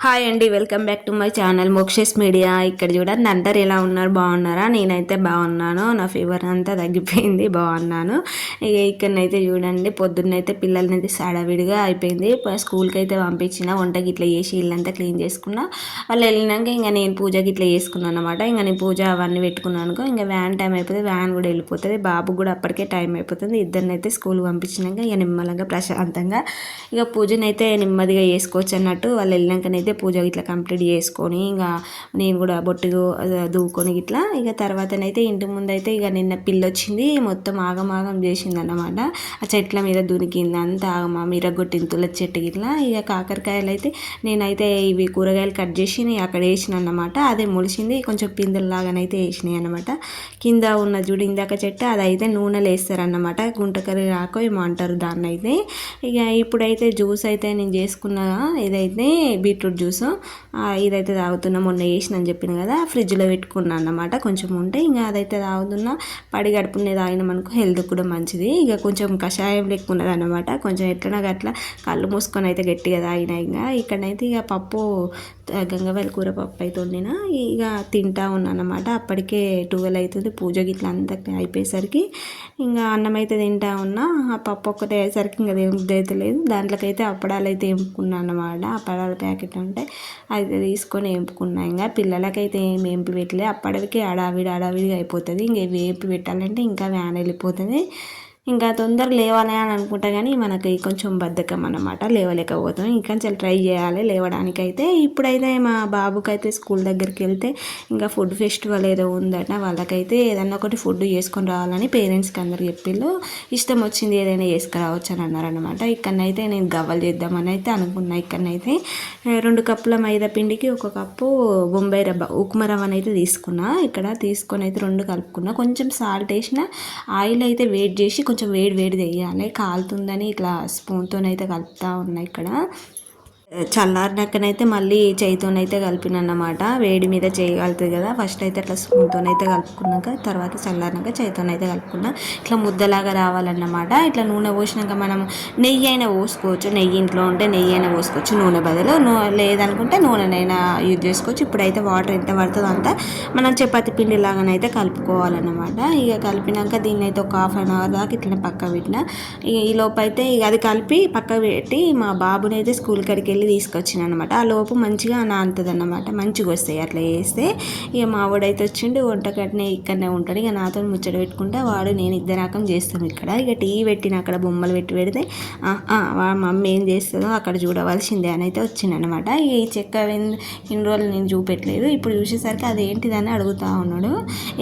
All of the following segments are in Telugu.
హాయ్ అండి, welcome back to my channel Moksha's media. ఇక్కడ చూడండి, అందరు ఎలా ఉన్నారు? బాగున్నారా? నేనైతే బాగున్నాను. నా ఫీవర్ అంతా తగ్గిపోయింది, బాగున్నాను. ఇక ఇక్కడనైతే చూడండి, పొద్దున్నైతే పిల్లలనైతే సడవిడిగా అయిపోయింది. స్కూల్కి అయితే పంపించిన, వంటకి ఇట్లా చేసి ఇల్లంతా క్లీన్ చేసుకున్నా. వాళ్ళు వెళ్ళినాక ఇంకా నేను పూజకి ఇట్లా చేసుకున్నాను అనమాట. ఇంకా నేను పూజ అవన్నీ పెట్టుకున్నాను. ఇంకా వ్యాన్ టైం అయిపోతుంది, వ్యాన్ కూడా వెళ్ళిపోతుంది. బాబు కూడా అప్పటికే టైం అయిపోతుంది. ఇద్దరినైతే స్కూల్ పంపించినాక ఇక నిమ్మలంగా ప్రశాంతంగా ఇక పూజనైతే నెమ్మదిగా చేసుకోవచ్చు అన్నట్టు. వాళ్ళు వెళ్ళినాకనైతే పూజ ఇట్లా కంప్లీట్ చేసుకొని ఇంకా నేను కూడా బొట్టు దూకొని ఇట్లా ఇక తర్వాతనైతే ఇంటి ముందైతే ఇక నిన్న పిల్ల వచ్చింది, మొత్తం ఆగమాగం చేసింది అన్నమాట. ఆ చెట్ల మీద దునికింది అంతా ఆగమా మిరగొట్టిన తులసి చెట్టు ఇట్లా. ఇక కాకరకాయలు అయితే నేనైతే ఇవి కూరగాయలు కట్ చేసి అక్కడ వేసిన అన్నమాట. అదే మొలిసింది, కొంచెం పిందెల్లాగానైతే వేసినాయి అనమాట. కింద ఉన్న చూడు ఇందాక చెట్టు, అదైతే నూనెలు వేస్తారన్నమాట. గుంటకర్రీ రాకో ఏమో అంటారు దాన్ని అయితే. ఇక ఇప్పుడైతే జ్యూస్ అయితే నేను చేసుకున్నా, ఇదైతే బీట్రూట్ జ్యూస్. ఇదైతే తాగుతున్నా, మొన్న వేసినని చెప్పిన కదా, ఫ్రిడ్జ్లో పెట్టుకున్నాను అన్నమాట. కొంచెం ఉంటే ఇంకా అదైతే తాగుతున్నా. పడి గడుపునే తాగినామనుకో హెల్త్ కూడా మంచిది. ఇక కొంచెం కషాయం లెక్క ఉన్నది అనమాట. కొంచెం ఎట్లనా గట్లా కళ్ళు మూసుకొని అయితే గట్టిగా తాగినా. ఇంకా ఇక్కడనైతే ఇక పప్పు గంగవాయల కూర పప్పు అయితే వండినా. ఇక తింటా ఉన్నాను అనమాట. అప్పటికే 12 అవుతుంది. పూజ గిట్లా అంతా అయిపోయేసరికి ఇంకా అన్నం అయితే తింటా ఉన్నా. ఆ పప్పు ఒక్కటే అయ్యేసరికి ఇంకా దేవునికి అయితే లేదు. దాంట్లోకైతే అప్పడాలు అయితే వేపుకున్నాను అన్నమాట. అప్పడాల ప్యాకెట్ ఉంటే అది తీసుకొని వేపుకున్నా. ఇంకా పిల్లలకైతే ఏం వేపి పెట్టలే. అప్పటికే అడావిడిగా అయిపోతుంది. ఇంక వేపి పెట్టాలంటే ఇంకా వ్యాన్ వెళ్ళిపోతుంది. ఇంకా తొందరగా లేవాలి అని అనుకుంటా, కానీ మనకి కొంచెం బద్ధకం అన్నమాట, లేవలేకపోతాం. ఇంకా చాలా ట్రై చేయాలి లేవడానికైతే. ఇప్పుడైతే మా బాబుకి అయితే స్కూల్ దగ్గరికి వెళ్తే ఇంకా ఫుడ్ ఫెస్టివల్ ఏదో ఉందట. వాళ్ళకైతే ఏదన్నా ఒకటి ఫుడ్ చేసుకొని రావాలని పేరెంట్స్కి అందరు చెప్పిళ్ళు. ఇష్టం వచ్చింది ఏదైనా చేసుకురావచ్చు అని అన్నారనమాట. ఇక్కడనైతే నేను గవ్వలు చేద్దామని అయితే అనుకున్నా. ఇక్కడనైతే 2 కప్పుల మైదా పిండికి 1 కప్పు బొంబాయి రవ్వ ఉప్మా రవ్వను అయితే తీసుకున్నా. ఇక్కడ తీసుకొని అయితే 2 కలుపుకున్నా. కొంచెం సాల్ట్ వేసిన, ఆయిల్ అయితే వేడి చేసి కొంచెం వేడి వేయాలి. కాలుతుందని ఇట్లా స్పూన్తోనైతే కలుపుతూ ఉన్నా. ఇక్కడ చల్లారినాకనైతే మళ్ళీ చేయితోనైతే కలిపినన్నమాట. వేడి మీద చేయగలుగుతుంది కదా, ఫస్ట్ అయితే అట్లా స్పూన్తోనైతే కలుపుకున్నాక తర్వాత చల్లారినాక చేయితోనైతే కలుపుకున్నా. ఇట్లా ముద్దలాగా రావాలన్నమాట. ఇట్లా నూనె పోసినాక మనం నెయ్యి అయినా పోసుకోవచ్చు. నెయ్యి ఇంట్లో ఉంటే నెయ్యి అయినా పోసుకోవచ్చు, నూనె బదులు. లేదనుకుంటే నూనెనైనా యూజ్ చేసుకోవచ్చు. ఇప్పుడైతే వాటర్ ఎంత పడుతుందో అంతా మనం చపాతి పిండి లాగానైతే కలుపుకోవాలన్నమాట. ఇక కలిపినాక దీన్ని అయితే ఒక 1/2 అవర్ దాకా ఇట్లా పక్క పెట్టిన. ఇక ఈ లోపు అయితే ఇక అది కలిపి పక్క పెట్టి మా బాబుని అయితే స్కూల్ కాడికి వెళ్ళి తీసుకొచ్చిన అనమాట. ఆ లోపు మంచిగా నానుతుంది అన్నమాట, మంచిగా వస్తాయి అట్లా చేస్తే. ఇక మా వాడైతే వచ్చిండు, వంటగట్టునే ఇక్కడనే ఉంటాడు. ఇక నాతో ముచ్చట పెట్టుకుంటా వాడు నేను ఇద్దరాకం చేస్తాం ఇక్కడ. ఇక టీవీ పెట్టిన అక్కడ బొమ్మలు పెడితే మమ్మీ ఏం చేస్తుందో అక్కడ చూడవలసిందే అని అయితే వచ్చిందనమాట. ఈ చెక్క ఇన్ని రోజులు నేను చూపెట్టలేదు, ఇప్పుడు చూసేసరికి అదేంటిదని అడుగుతూ ఉన్నాడు.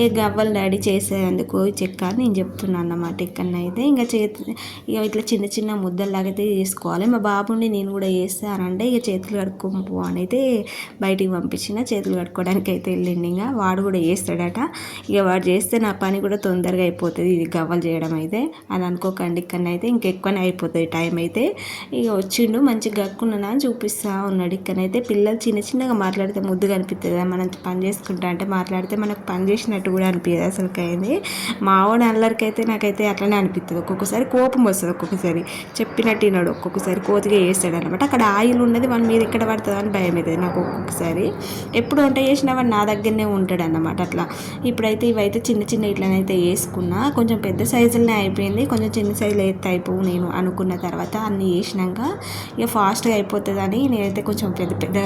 ఇక గవ్వలు డాడీ చేసేందుకు చెక్క అని నేను చెప్తున్నాను అన్నమాట. ఇక్కడనైతే ఇంకా ఇక ఇట్లా చిన్న ముద్దల్లాగా అయితే చేసుకోవాలి. మా బాబుని నేను కూడా చేస్తానంటే ఇక చేతులు కడుక్కోపో అని అయితే బయటికి పంపించిన. చేతులు కడుక్కోవడానికి అయితే వెళ్ళిండి. ఇంకా వాడు కూడా చేస్తాడట. ఇక వాడు చేస్తే నా పని కూడా తొందరగా అయిపోతుంది, ఇది గవ్వలు చేయడం అయితే. అది అనుకోకండి, ఇక్కడనైతే ఇంకెక్కువనే అయిపోతుంది టైం అయితే. ఇక వచ్చిండు, మంచిగా గక్కున్నా అని చూపిస్తూ ఉన్నాడు. ఇక్కడనైతే పిల్లలు చిన్నగా మాట్లాడితే ముద్దుగా అనిపిస్తుంది. మనం పని చేసుకుంటా అంటే మాట్లాడితే మనకు పని చేసినట్టు కూడా అనిపించదు అసలుకి అయింది. మావాడు అల్లరికైతే నాకైతే అట్లనే అనిపిస్తుంది. ఒక్కొక్కసారి కోపం వస్తుంది, ఒక్కొక్కసారి చెప్పినట్టు విన్నాడు, ఒక్కొక్కసారి కోతిగా వేస్తాడు అనమాట. అక్కడ ఆయిల్ ఉన్నది వాని మీద ఇక్కడ పడుతుంది అని భయం అవుతుంది నాకు ఒక్కొక్కసారి. ఎప్పుడు వంట చేసినా వాడు నా దగ్గరనే ఉంటాడు అన్నమాట. అట్లా ఇప్పుడైతే ఇవైతే చిన్న ఇట్లనైతే వేసుకున్నా. కొంచెం పెద్ద సైజులనే అయిపోయింది, కొంచెం చిన్న సైజులో అయితే అయిపోవు నేను అనుకున్న తర్వాత. అన్నీ వేసినాక ఇక ఫాస్ట్గా అయిపోతుందని నేనైతే కొంచెం పెద్ద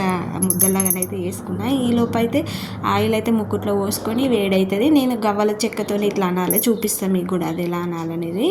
ముద్దలాగానైతే వేసుకున్నా. ఈ లోపు అయితే ఆయిల్ అయితే ముక్కుట్లో పోసుకొని వేడవుతుంది. నేను గవ్వల చెక్కతో ఇట్లా అనాలి, చూపిస్తాను మీకు కూడా అది ఎలా అనాలనేది.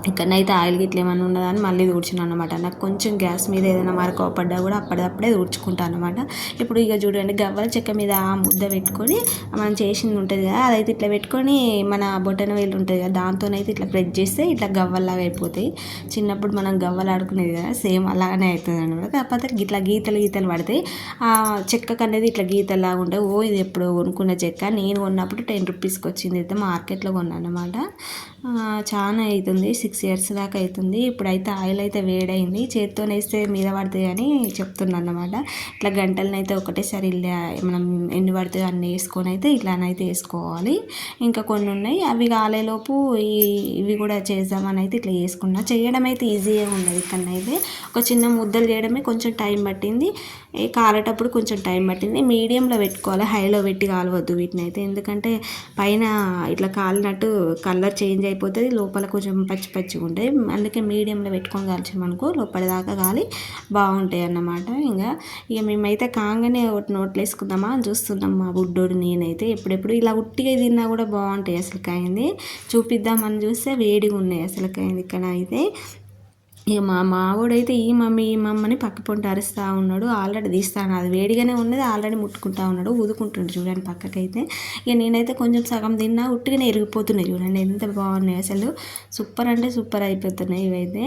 ఇక్కడనైతే ఆయిల్ గిట్ల ఏమైనా ఉన్నదని మళ్ళీ దూడ్చినాను అనమాట. నాకు కొంచెం గ్యాస్ మీద ఏదైనా మరక పడ్డా కూడా అప్పటిదప్పుడే దూడ్చుకుంటాను అనమాట. ఇప్పుడు ఇక చూడండి, గవ్వల చెక్క మీద ఆ ముద్ద పెట్టుకొని మనం చేసింది ఉంటుంది కదా, అదైతే ఇట్లా పెట్టుకొని మన బొటన వేలు ఉంటుంది కదా, దాంతోనైతే ఇట్లా ప్రెస్ చేస్తే ఇట్లా గవ్వల్లాగా అయిపోతాయి. చిన్నప్పుడు మనం గవ్వలు ఆడుకునేది కదా, సేమ్ అలాగనే అవుతుంది అనమాట. కాకపోతే ఇట్లా గీతలు పడతాయి. ఆ చెక్కకు అనేది ఇట్లా గీతలాగా ఉంటాయి. ఇది ఎప్పుడు కొనుక్కున్న చెక్క, నేను కొన్నప్పుడు 10 రూపీస్కి వచ్చింది, అయితే మార్కెట్లో కొన్నాను అనమాట. చాలా అవుతుంది, 6 years దాకా అవుతుంది. ఇప్పుడైతే ఆయిల్ అయితే వేడైంది, చేతితో వేస్తే మీద పడుతుంది అని చెప్తున్నాను అనమాట. ఇట్లా గంటలనైతే ఒకటేసారి మనం ఎన్ని పడుతుంది అన్నీ వేసుకొని అయితే ఇట్లానైతే వేసుకోవాలి. ఇంకా కొన్ని ఉన్నాయి, అవి కాలేలోపు ఇవి కూడా చేద్దామని అయితే ఇట్లా వేసుకున్నా. చేయడం అయితే ఈజీగా ఉన్నది. ఇక్కడనైతే ఒక చిన్న ముద్దలు చేయడమే కొంచెం టైం పట్టింది. కాలేటప్పుడు కొంచెం టైం పట్టింది. మీడియంలో పెట్టుకోవాలి, హైలో పెట్టి కాలవద్దు వీటిని అయితే, ఎందుకంటే పైన ఇట్లా కాలినట్టు కలర్ చేంజ్ అయిపోతుంది, లోపల కొంచెం పచ్చి పచ్చిగా ఉంటాయి. అందుకే మీడియంలో పెట్టుకొని కాల్చామనుకో లోపలిదాకా కాలి బాగుంటాయి అన్నమాట. ఇక మేమైతే కాగానే ఒకటి నోట్లు వేసుకుందామా అని చూస్తున్నాం మా బుడ్డోడు నేనైతే. ఎప్పుడెప్పుడు ఇలా ఉట్టిగా తిన్నా కూడా బాగుంటాయి అసలు కాయింది, చూపిద్దామని చూస్తే వేడిగా ఉన్నాయి అసలు కాయింది ఇక్కడ అయితే. ఇక మా మావోడైతే ఈ మమ్మీ అని పక్క పొంట అరుస్తూ ఉన్నాడు. ఆల్రెడీ తీస్తాను, అది వేడిగానే ఉన్నది, ఆల్రెడీ ముట్టుకుంటా ఉన్నాడు, ఊదుకుంటుండు చూడండి పక్కకైతే. ఇక నేనైతే కొంచెం సగం తిన్నా, ఉట్టిగానే ఎరిగిపోతున్నాయి చూడండి ఎంత బాగున్నాయి అసలు. సూపర్ అంటే సూపర్ అయిపోతున్నాయి ఇవైతే.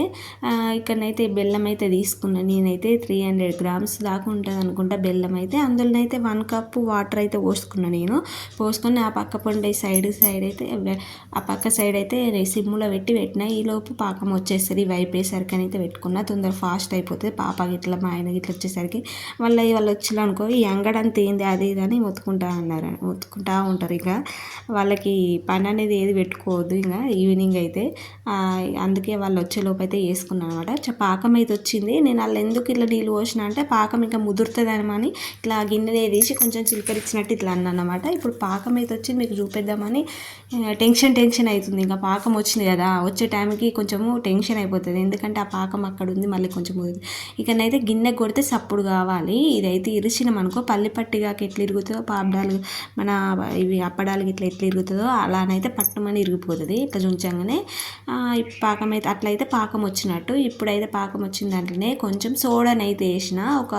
ఇక్కడనైతే బెల్లం అయితే తీసుకున్నాను నేనైతే, 300 grams దాకా ఉంటుంది అనుకుంటా బెల్లం అయితే. అందులోనైతే 1 cup వాటర్ అయితే పోసుకున్నాను నేను. పోసుకొని ఆ పక్క పొంట సైడ్ అయితే, ఆ పక్క సైడ్ అయితే సిమ్లో పెట్టిన. ఈలోపు పాకం వచ్చేస్తుంది, వైపేసరికి అయితే పెట్టుకున్నా, తొందర ఫాస్ట్ అయిపోతుంది. పాప గిట్ల మా ఆయన గిట్ల వచ్చేసరికి వాళ్ళు వచ్చినా అనుకో ఈ అంగడంత ఏంది అది ఇది అని మొత్తుకుంటా ఉంటారు. ఇక వాళ్ళకి పని అనేది ఏది పెట్టుకోవద్దు ఇంకా ఈవినింగ్ అయితే. అందుకే వాళ్ళు వచ్చేలోపు అయితే వేసుకున్నాను అనమాట. పాకం అయితే వచ్చింది. నేను వాళ్ళు ఎందుకు ఇట్లా నీళ్ళు పోసిన అంటే పాకం ఇంకా ముదురుతుందని ఇట్లా గిన్నె తీసి కొంచెం చిలకరించినట్టు ఇట్లా అన్నమాట. ఇప్పుడు పాకం అయితే వచ్చింది, మీకు చూపిద్దామని టెన్షన్ అవుతుంది. ఇంకా పాకం వచ్చింది కదా, వచ్చే టైంకి కొంచెము టెన్షన్ అయిపోతుంది, ఎందుకంటే ఆ పాకం అక్కడ ఉంది మళ్ళీ కొంచెం ఇకనైతే గిన్నె కొడితే సప్పుడు కావాలి. ఇదైతే ఇరిచినాం అనుకో పల్లిపట్టిగా ఎట్లా ఇరుగుతుందో, పాపడాలు మన ఇవి అప్పడాలకి ఇట్లా ఎట్లా ఇరుగుతుందో అలానైతే పట్టుమని ఇరిగిపోతుంది ఇట్లా చూంచగానే. పాకం అయితే అట్లయితే పాకం వచ్చినట్టు. ఇప్పుడైతే పాకం వచ్చిన దాంట్లోనే కొంచెం సోడానైతే వేసిన, ఒక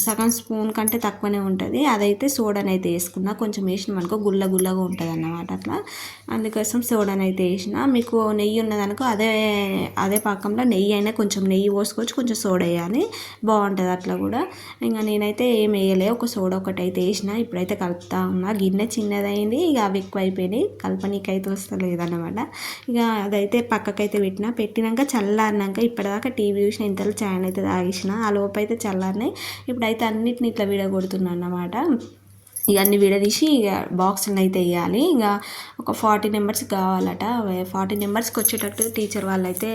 సగం స్పూన్ కంటే తక్కువనే ఉంటుంది, అదైతే సోడానైతే వేసుకున్నా. కొంచెం వేసినాం అనుకో గుల్లగా ఉంటుంది అన్నమాట అట్లా, అందుకోసం సోడానైతే వేసిన. మీకు నెయ్యి ఉన్నదనుకో అదే పాకంలో నెయ్యి అయినా కొంచెం నెయ్యి పోసుకోవచ్చు, కొంచెం సోడా వేయాలి, బాగుంటుంది అట్లా కూడా. ఇంకా నేనైతే ఏం వేయలే, ఒక సోడా ఒకటి అయితే వేసిన. ఇప్పుడైతే కలుపుతా ఉన్నా. గిన్నె చిన్నదైంది, ఇక అవి ఎక్కువ అయిపోయినాయి, కలపనీకైతే వస్తలేదన్నమాట. ఇక అదైతే పక్కకైతే పెట్టినాక చల్లారినాక, ఇప్పటిదాకా టీవీ చూసిన, ఇంతలో చాయ్ అయితే తాగేసిన, ఆ లోపు అయితే చల్లారినాయి. ఇప్పుడైతే అన్నిటిని ఇట్లా విడగొడుతున్నాను అన్నమాట. ఇవన్నీ విడదీసి ఇక బాక్సులను అయితే వేయాలి. ఇంకా ఒక 40 members కావాలట. 40 membersకి వచ్చేటట్టు టీచర్ వాళ్ళు అయితే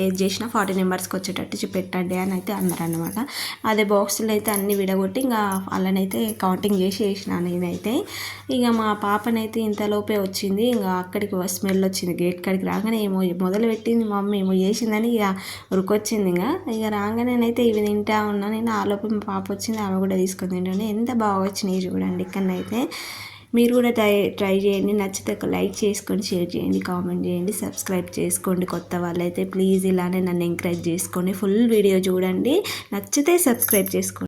ఏది చేసినా 40 membersకి వచ్చేటట్టు పెట్టండి అని అయితే అన్నారనమాట. అదే బాక్సులు అయితే అన్నీ విడగొట్టి ఇంకా వాళ్ళనైతే కౌంటింగ్ చేసి వేసిన నేనైతే. ఇక మా పాపనైతే ఇంతలోపే వచ్చింది, ఇంకా అక్కడికి స్మెల్ వచ్చింది, గేట్ కాడికి రాగానే ఏమో మొదలు పెట్టింది మా మమ్మీ ఏమో చేసిందని ఇక ఉరికొచ్చింది. ఇక రాగానేనైతే ఇవి తింటా ఉన్నా నేను. ఆ లోపు మా పాప వచ్చింది, ఆమె కూడా తీసుకొని తింటాను. ఎంత బాగా వచ్చినాయి చూడండి ఇక్కడనైతే. మీరు కూడా ట్రై చేయండి, నచ్చితే ఒక లైక్ చేసుకోండి, షేర్ చేయండి, కామెంట్ చేయండి, సబ్స్క్రైబ్ చేసుకోండి. కొత్త వాళ్ళైతే ప్లీజ్ ఇలానే నన్ను ఎంకరేజ్ చేసుకోండి, ఫుల్ వీడియో చూడండి, నచ్చితే సబ్స్క్రైబ్ చేసుకోండి.